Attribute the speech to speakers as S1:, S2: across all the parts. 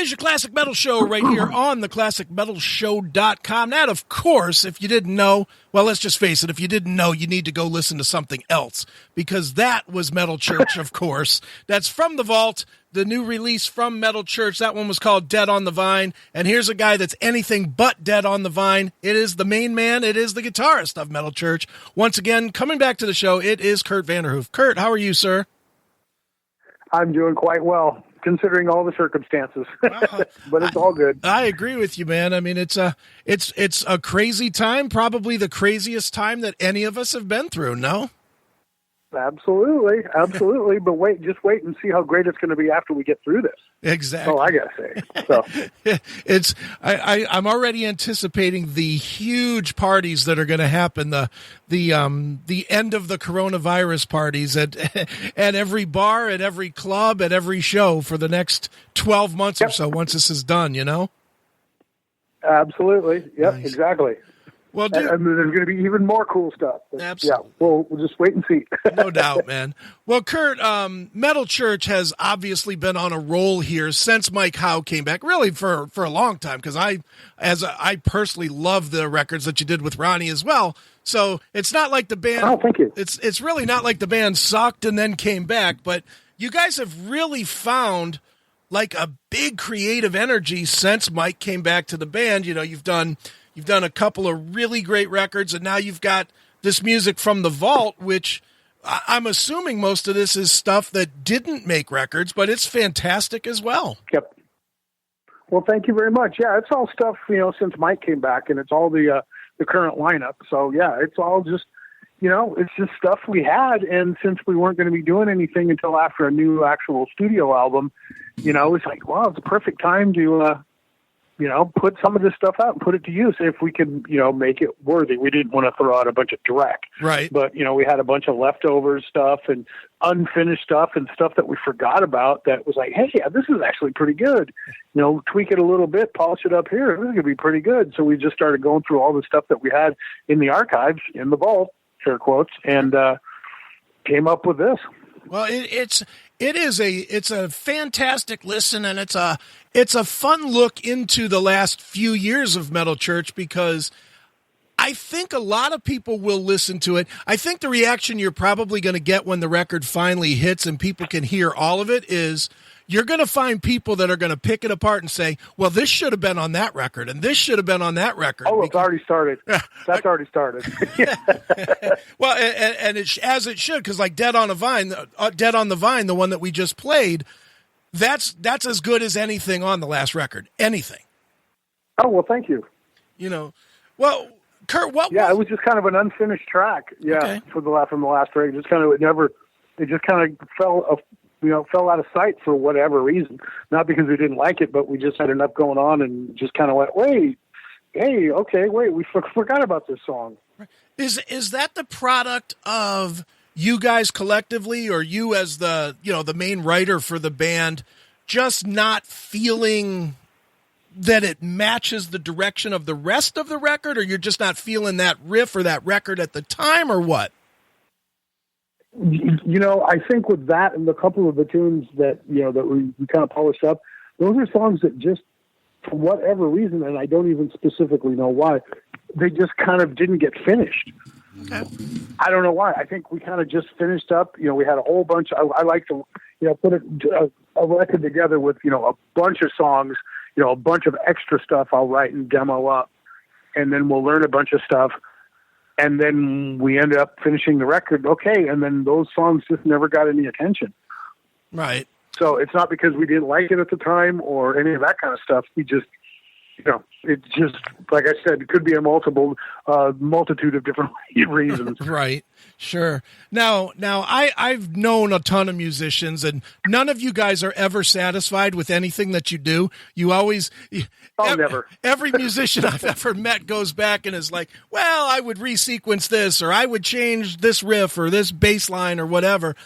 S1: is your Classic Metal Show right here on the ClassicMetalShow.com. That, of course, if you didn't know, well, let's just face it, if you didn't know, you need to go listen to something else, because that was Metal Church, of course. That's from the vault, the new release from Metal Church. That one was called Dead on the Vine, and here's a guy that's anything but dead on the vine. It is the main man. It is the guitarist of Metal Church. Once again, coming back to the show, it is Kurdt Vanderhoof. Kurt, how are you, sir?
S2: I'm doing quite well, considering all the circumstances, but it's all good.
S1: I agree with you, man. I mean, it's a crazy time, probably the craziest time that any of us have been through. No?
S2: Absolutely. But just wait and see how great it's going to be after we get through this.
S1: Exactly.
S2: Oh, I gotta say. So
S1: I'm already anticipating the huge parties that are going to happen. The end of the coronavirus parties at every bar, at every club, at every show for the next 12 months or so. Once this is done, you know.
S2: Absolutely. Yep.
S1: Nice.
S2: Exactly.
S1: Well, dude,
S2: and there's going to be even more cool stuff.
S1: Absolutely.
S2: Yeah, we'll just wait and see.
S1: No doubt, man. Well, Kurt, Metal Church has obviously been on a roll here since Mike Howe came back, really for a long time, because I personally love the records that you did with Ronnie as well. So it's not like the band.
S2: Oh, thank you.
S1: It's really not like the band sucked and then came back, but you guys have really found like a big creative energy since Mike came back to the band. You know, you've done a couple of really great records, and now you've got this music from the vault, which I'm assuming most of this is stuff that didn't make records, but it's fantastic as well.
S2: Yep. Well, thank you very much. Yeah, it's all stuff, since Mike came back, and it's all the current lineup. So, yeah, it's all just, it's just stuff we had, and since we weren't going to be doing anything until after a new actual studio album, it's like, wow, it's a perfect time to put some of this stuff out and put it to use if we can, make it worthy. We didn't want to throw out a bunch of direct.
S1: Right.
S2: But, we had a bunch of leftover stuff and unfinished stuff and stuff that we forgot about that was like, hey, yeah, this is actually pretty good. Tweak it a little bit, polish it up here. This is going to be pretty good. So we just started going through all the stuff that we had in the archives, in the vault, air quotes, and came up with this.
S1: Well, it's a fantastic listen, and it's a fun look into the last few years of Metal Church, because I think a lot of people will listen to it. I think the reaction you're probably going to get when the record finally hits and people can hear all of it is you're going to find people that are going to pick it apart and say, well, this should have been on that record, and this should have been on that record.
S2: Oh, it's already started. That's already started.
S1: Well, and as it should, because like Dead on the Vine, the one that we just played, that's as good as anything on the last record. Anything.
S2: Oh, well, thank you.
S1: Well, Kurt,
S2: it was just kind of an unfinished track. Yeah, okay. From the last record, it just kind of fell out of sight for whatever reason. Not because we didn't like it, but we just had enough going on and just kind of went, we forgot about this song.
S1: Is that the product of you guys collectively, or you as the main writer for the band, just not feeling that it matches the direction of the rest of the record, or you're just not feeling that riff or that record at the time, or what?
S2: I think with that and a couple of the tunes that we kind of polished up, those are songs that just, for whatever reason, and I don't even specifically know why, they just kind of didn't get finished.
S1: Okay.
S2: I don't know why. I think we kind of just finished up. We had a whole bunch. I like to, put a record together with, a bunch of songs, a bunch of extra stuff I'll write and demo up, and then we'll learn a bunch of stuff. And then we ended up finishing the record. Okay. And then those songs just never got any attention.
S1: Right.
S2: So it's not because we didn't like it at the time or any of that kind of stuff. We just, it's just, like I said, it could be a multitude of different reasons.
S1: Right. Sure. Now I've known a ton of musicians, and none of you guys are ever satisfied with anything that you do. You always,
S2: never.
S1: Every musician I've ever met goes back and is like, well, I would resequence this, or I would change this riff or this bass line or whatever.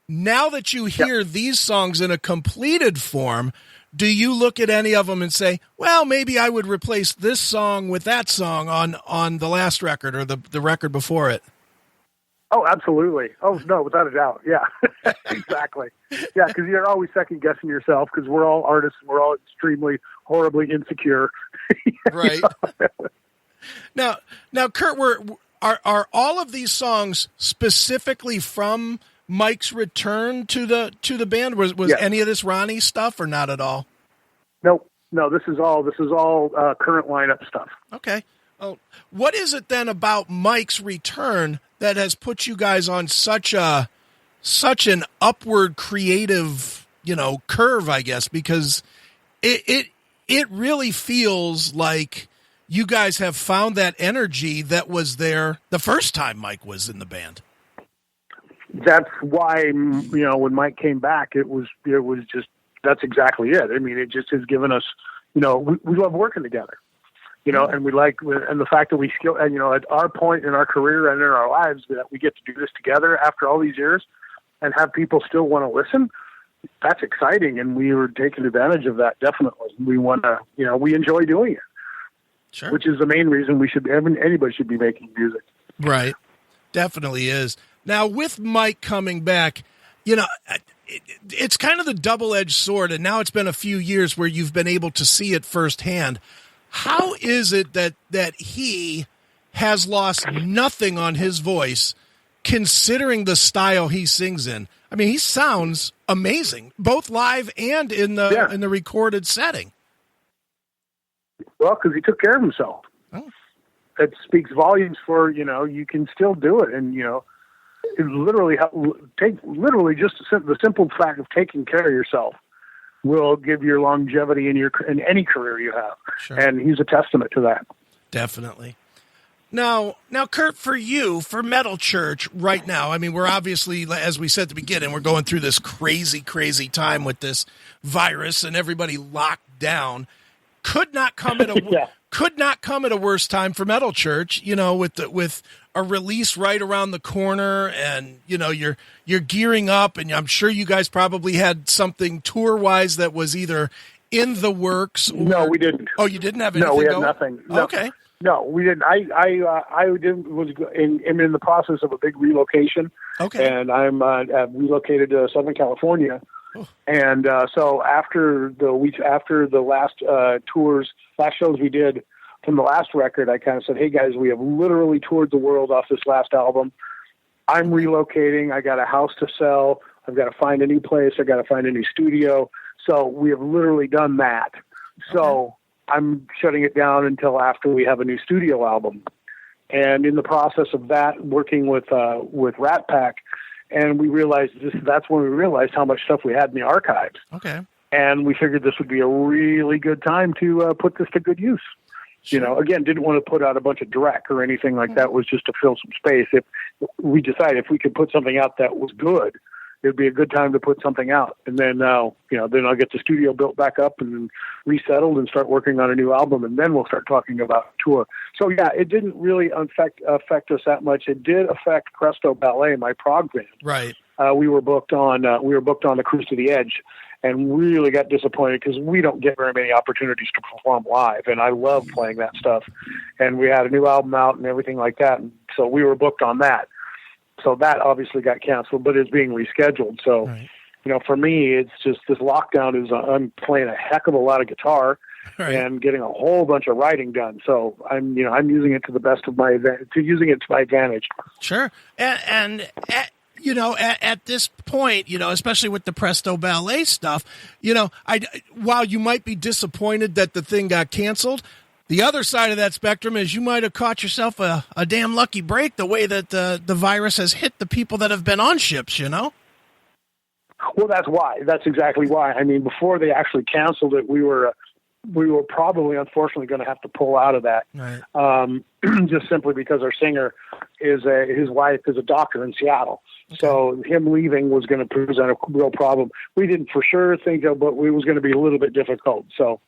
S1: Now that you hear these songs in a completed form, do you look at any of them and say, well, maybe I would replace this song with that song on the last record or the record before it?
S2: Oh, absolutely. Oh, no, without a doubt. Yeah, exactly. Yeah, because you're always second guessing yourself because we're all artists. And we're all extremely, horribly insecure.
S1: Right. Now, Kurt, are all of these songs specifically from Mike's return to the band? Was
S2: Yes.
S1: any of this Ronnie stuff or not at all?
S2: No, this is all current lineup stuff.
S1: Okay. Oh, what is it then about Mike's return that has put you guys on such an upward creative, curve, I guess, because it really feels like you guys have found that energy that was there the first time Mike was in the band.
S2: That's why, when Mike came back, it was just, that's exactly it. I mean, it just has given us, we love working together. And and the fact that we still, and, at our point in our career and in our lives, that we get to do this together after all these years and have people still want to listen, that's exciting. And we were taking advantage of that. Definitely. We want to, we enjoy doing it,
S1: sure, which
S2: is the main reason anybody should be making music.
S1: Right. Definitely is. Now with Mike coming back, it's kind of the double-edged sword. And now it's been a few years where you've been able to see it firsthand. How is it that he has lost nothing on his voice, considering the style he sings in? I mean, he sounds amazing, both live and in the recorded setting.
S2: Well, because he took care of himself.
S1: Oh.
S2: It speaks volumes for, you can still do it. And, it literally just the simple fact of taking care of yourself will give your longevity in any career you have.
S1: Sure.
S2: And he's a testament to that.
S1: Definitely. Now, Kurt, for you, for Metal Church right now, I mean, we're obviously, as we said at the beginning, we're going through this crazy, crazy time with this virus and everybody locked down. Could not come at a worse time for Metal Church, with a release right around the corner, and you're gearing up, and I'm sure you guys probably had something tour wise that was either in the works.
S2: No, we didn't.
S1: Oh, you didn't have anything?
S2: No, we had
S1: going?
S2: nothing. No.
S1: Okay.
S2: No, we didn't. I was in the process of a big relocation.
S1: Okay.
S2: And I'm relocated to Southern California. Oh. And so after the last last shows we did from the last record, I kind of said, "Hey guys, we have literally toured the world off this last album. I'm relocating. I got a house to sell. I've got to find a new place. I got to find a new studio. So we have literally done that. Okay. So I'm shutting it down until after we have a new studio album." And in the process of that, working with Rat Pack, and we realized that's when we realized how much stuff we had in the archives.
S1: Okay.
S2: And we figured this would be a really good time to put this to good use. Sure. Again, didn't want to put out a bunch of dreck or anything like that. It was just to fill some space. If we decided if we could put something out that was good, it'd be a good time to put something out. And then then I'll get the studio built back up and then resettled and start working on a new album. And then we'll start talking about tour. So yeah, it didn't really affect us that much. It did affect Presto Ballet, my prog band.
S1: Right.
S2: We were booked on the Cruise to the Edge, and really got disappointed because we don't get very many opportunities to perform live. And I love playing that stuff. And we had a new album out and everything like that. And so we were booked on that. So that obviously got canceled, but it's being rescheduled. So,
S1: right.
S2: For me, it's just this lockdown is I'm playing a heck of a lot of guitar
S1: right.
S2: and getting a whole bunch of writing done. So I'm using it to the best of my advantage.
S1: Sure. And at this point, especially with the Presto Ballet stuff, while you might be disappointed that the thing got canceled, the other side of that spectrum is you might have caught yourself a damn lucky break the way that the virus has hit the people that have been on ships,
S2: Well, that's why. That's exactly why. I mean, before they actually canceled it, we were probably, unfortunately, going to have to pull out of that.
S1: Right.
S2: Just simply because our singer his wife is a doctor in Seattle. Okay. So him leaving was going to present a real problem. We didn't for sure think of, but it was going to be a little bit difficult. So,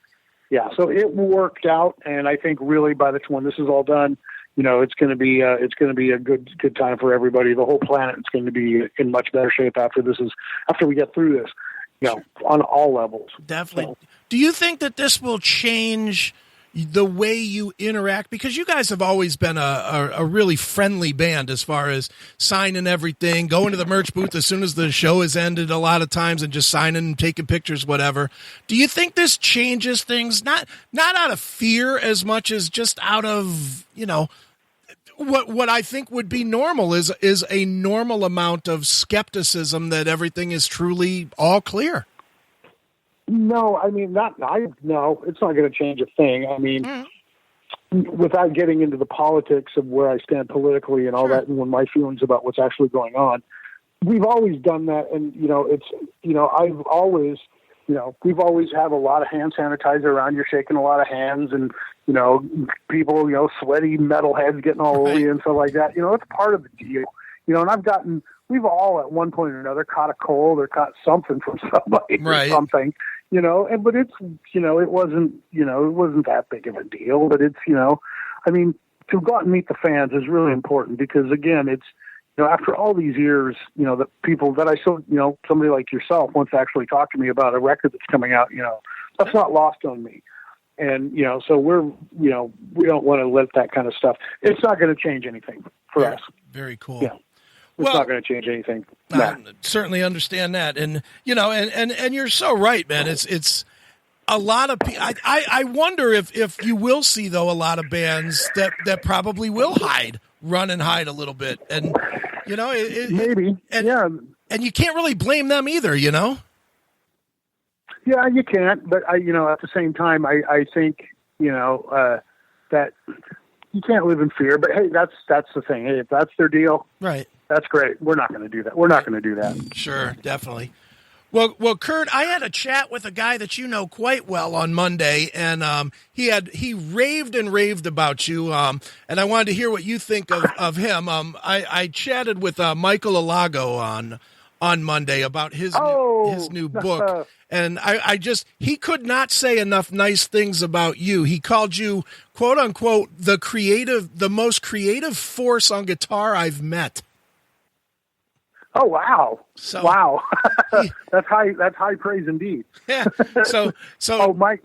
S2: yeah, so it worked out, and I think really by the time this is all done, it's going to be a good time for everybody. The whole planet is going to be in much better shape after we get through this, on all levels.
S1: Definitely.
S2: So.
S1: Do you think that this will change the way you interact, because you guys have always been a really friendly band as far as signing everything, going to the merch booth as soon as the show is ended a lot of times and just signing and taking pictures, whatever. Do you think this changes things? Not out of fear as much as just out of, what I think would be normal is a normal amount of skepticism that everything is truly all clear.
S2: No, I mean, no, it's not going to change a thing. I mean, without getting into the politics of where I stand politically and all that, and my feelings about what's actually going on, we've always done that. And, I've always, we've always had a lot of hand sanitizer around. You're shaking a lot of hands and, people, sweaty metalheads getting all over you and stuff like that. It's part of the deal, and we've all at one point or another caught a cold or caught something from somebody or something, but it's, it wasn't that big of a deal, but it's, I mean, to go out and meet the fans is really important because again, it's, after all these years, the people that I still, somebody like yourself wants to actually talk to me about a record that's coming out, that's not lost on me. And, so we're, we don't want to let that kind of stuff. It's not going to change anything for us. Very cool. Yeah. It's not going to change anything.
S1: I certainly understand that. And, and you're so right, man. It's a lot of people. I wonder if you will see, though, a lot of bands that probably will run and hide a little bit. And,
S2: maybe.
S1: And you can't really blame them either,
S2: Yeah, you can't. But, at the same time, I think, that you can't live in fear. But, hey, that's the thing. Hey, if that's their deal. Right. That's great. We're not going to do that. We're not going to do that.
S1: Sure, definitely. Well, Kurt, I had a chat with a guy that you know quite well on Monday, and he raved and raved about you, and I wanted to hear what you think of him. I chatted with Michael Alago on Monday about his new book, and he could not say enough nice things about you. He called you, quote unquote, the most creative force on guitar I've met.
S2: Oh, wow. Wow. That's high praise indeed. Yeah. So Mike,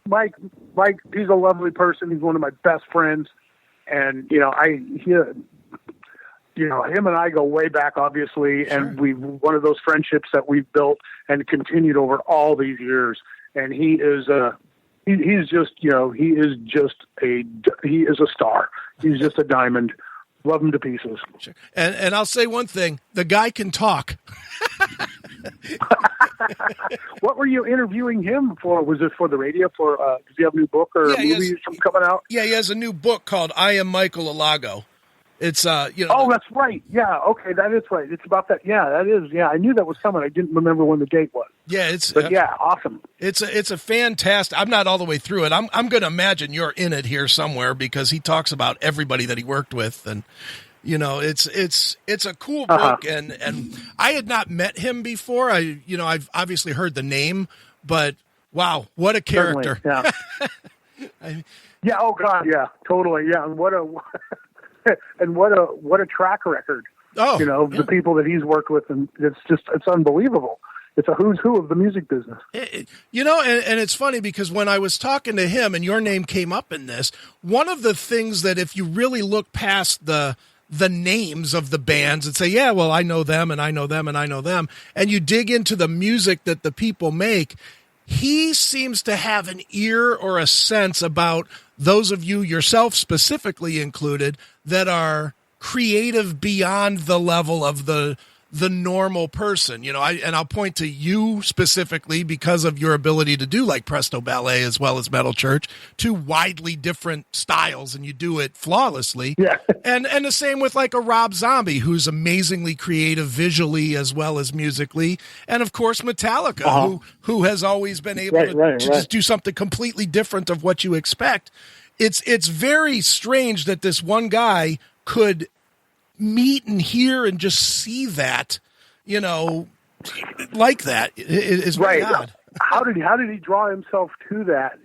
S2: he's a lovely person. He's one of my best friends. And, him and I go way back, obviously. Sure. And one of those friendships that we've built and continued over all these years. And he is he is a star. He's just a diamond. Love him to pieces.
S1: Sure. And I'll say one thing: the guy can talk.
S2: What were you interviewing him for? Was it for the radio? Does he have a new book or a movie coming out?
S1: Yeah, he has a new book called "I Am Michael Alago." It's
S2: Oh, that's right. Yeah, okay, that is right. It's about that. Yeah, that is. Yeah, I knew that was coming. I didn't remember when the date was.
S1: Yeah,
S2: awesome.
S1: It's a fantastic. I'm not all the way through it. I'm going to imagine you're in it here somewhere because he talks about everybody that he worked with, and it's a cool book. And I had not met him before. I've obviously heard the name, but wow, what a character!
S2: Certainly, yeah. Yeah. Oh God. Yeah. Totally. Yeah. And what a track record. The people that he's worked with, and it's unbelievable. It's a who's who of the music business.
S1: And it's funny because when I was talking to him and your name came up in this, one of the things that if you really look past the names of the bands and say, yeah, well, I know them and I know them and I know them, and you dig into the music that the people make, he seems to have an ear or a sense about those of you, yourself specifically included, that are creative beyond the level of the normal person. I'll point to you specifically because of your ability to do like Presto Ballet as well as Metal Church, two widely different styles, and you do it flawlessly.
S2: Yeah.
S1: And the same with like a Rob Zombie, who's amazingly creative visually as well as musically. And of course, Metallica, who has always been able to just do something completely different of what you expect. It's very strange that this one guy could meet and hear and just see that, like that. It's very odd.
S2: How did he draw himself to that,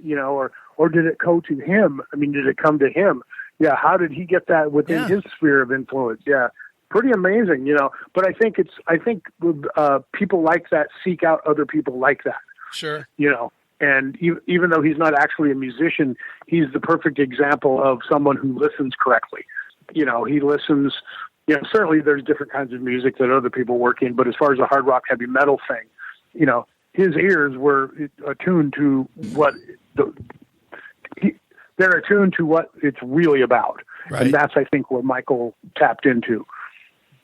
S2: or did it go to him? I mean, did it come to him? Yeah. How did he get that within his sphere of influence? Yeah. Pretty amazing, but I think people like that seek out other people like that.
S1: Sure.
S2: And even though he's not actually a musician, he's the perfect example of someone who listens correctly. You know, he listens, you know, certainly there's different kinds of music that other people work in, but as far as a hard rock, heavy metal thing, you know, his ears were attuned to they're attuned to what it's really about. Right. And that's, I think, what Michael tapped into.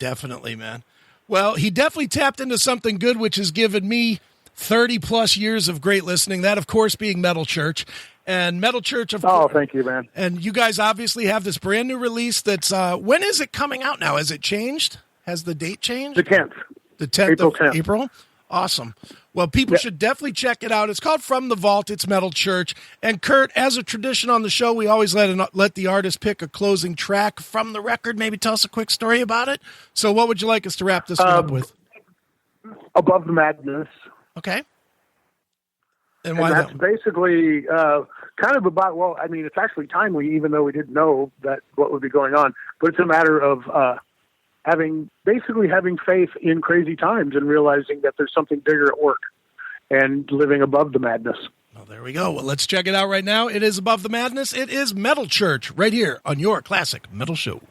S1: Definitely, man. Well, he definitely tapped into something good, which has given me 30 plus years of great listening. That, of course, being Metal Church. And Metal Church, of course.
S2: Oh, thank you, man.
S1: And you guys obviously have this brand new release that's, when is it coming out now? Has it changed? Has the date changed?
S2: The 10th.
S1: The 10th
S2: April
S1: of
S2: 10th.
S1: April? Awesome. Well, people should definitely check it out. It's called From the Vault. It's Metal Church. And Kurt, as a tradition on the show, we always let the artist pick a closing track from the record. Maybe tell us a quick story about it. So what would you like us to wrap this one up with?
S2: Above the Madness.
S1: Okay. And
S2: why that's basically kind of about, well, I mean, it's actually timely, even though we didn't know that what would be going on. But it's a matter of having faith in crazy times and realizing that there's something bigger at work and living above the madness.
S1: Well, there we go. Well, let's check it out right now. It is Above the Madness. It is Metal Church right here on your Classic Metal Show.